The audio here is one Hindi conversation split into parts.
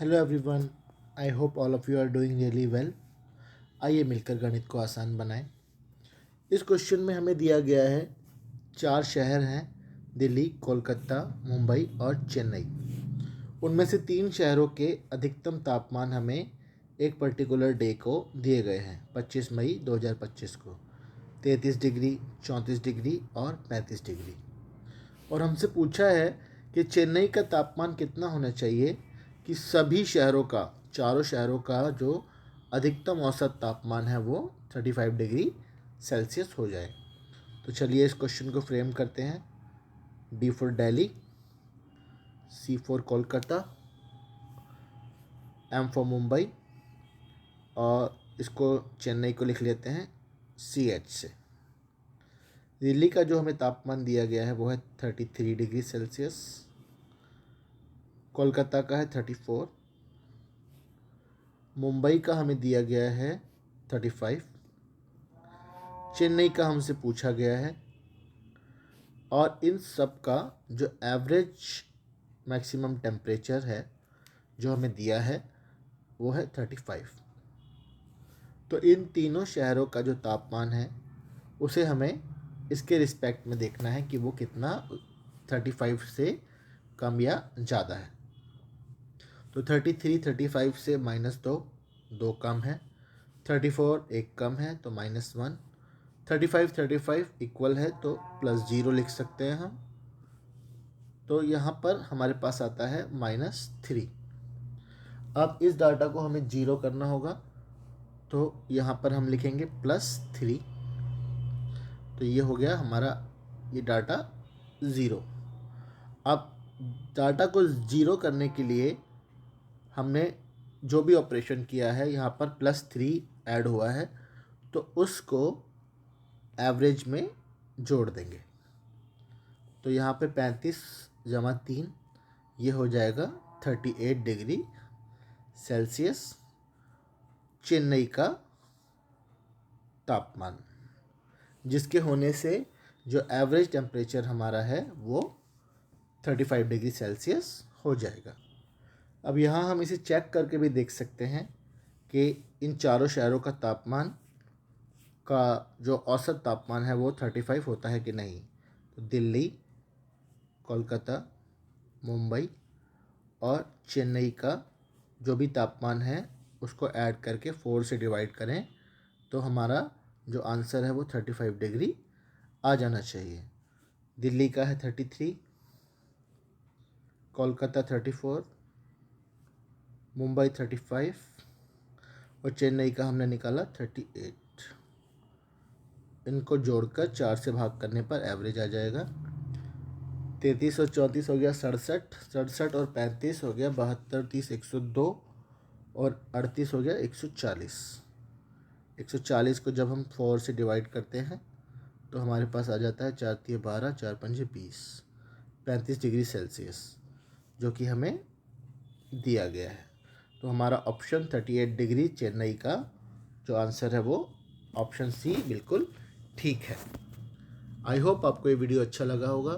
Hello everyone, I hope all of you are doing really well. आइए मिलकर गणित को आसान बनाएं। इस क्वेश्चन में हमें दिया गया है 4 शहर हैं, दिल्ली, कोलकाता, मुंबई और चेन्नई। उनमें से 3 शहरों के अधिकतम तापमान हमें एक पर्टिकुलर डे को दिए गए हैं, 25 मई 2025 को। 33 डिग्री, 34 डिग्री और 35 डिग्री। और हमसे पूछा है कि चेन्नई का तापमान कितना होना चाहिए कि सभी शहरों का, चारों शहरों का जो अधिकतम औसत तापमान है वो 35 डिग्री सेल्सियस हो जाए। तो चलिए इस क्वेश्चन को फ्रेम करते हैं। D for Delhi, C for Kolkata, M for Mumbai और इसको चेन्नई को लिख लेते हैं सी एच से। दिल्ली का जो हमें तापमान दिया गया है वो है 33 डिग्री सेल्सियस, कोलकाता का है 34, मुंबई का हमें दिया गया है 35, चेन्नई का हमसे पूछा गया है और इन सब का जो एवरेज मैक्सिमम टेम्परेचर है जो हमें दिया है वो है 35। तो इन तीनों शहरों का जो तापमान है उसे हमें इसके रिस्पेक्ट में देखना है कि वो कितना 35 से कम या ज़्यादा है। तो 33 35 से -2, 2 कम है। 34 1 कम है तो -1। 35 इक्वल है तो +0 लिख सकते हैं हम। तो यहाँ पर हमारे पास आता है -3। अब इस डाटा को हमें 0 करना होगा तो यहाँ पर हम लिखेंगे +3। तो ये हो गया हमारा ये डाटा 0। अब डाटा को 0 करने के लिए हमने जो भी ऑपरेशन किया है यहाँ पर +3 ऐड हुआ है तो उसको एवरेज में जोड़ देंगे। तो यहाँ पे 35 जमा 3 ये हो जाएगा 38 डिग्री सेल्सियस चेन्नई का तापमान, जिसके होने से जो एवरेज टेम्परेचर हमारा है वो 35 डिग्री सेल्सियस हो जाएगा। अब यहाँ हम इसे चेक करके भी देख सकते हैं कि इन चारों शहरों का तापमान का जो औसत तापमान है वो 35 होता है कि नहीं। तो दिल्ली, कोलकाता, मुंबई और चेन्नई का जो भी तापमान है उसको ऐड करके 4 से डिवाइड करें तो हमारा जो आंसर है वो 35 डिग्री आ जाना चाहिए। दिल्ली का है 33, कोलकाता 34, मुंबई 35 और चेन्नई का हमने निकाला 38। इनको जोड़कर 4 से भाग करने पर एवरेज आ जाएगा। 33 और 34 हो गया 67, 67 और 35 हो गया 72, 30 102 और 38 हो गया 140। 140 को जब हम 4 से डिवाइड करते हैं तो हमारे पास आ जाता है 4 तिये 12, 4 पंजे 20, 35 डिग्री सेल्सियस, जो कि हमें दिया गया है। तो हमारा ऑप्शन 38 डिग्री चेन्नई का जो आंसर है वो ऑप्शन सी बिल्कुल ठीक है। आई होप आपको ये वीडियो अच्छा लगा होगा।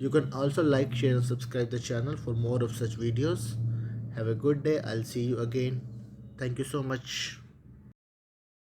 You can also like, share and subscribe the channel for more of such videos. Have a good day. I will see you again. Thank you so much.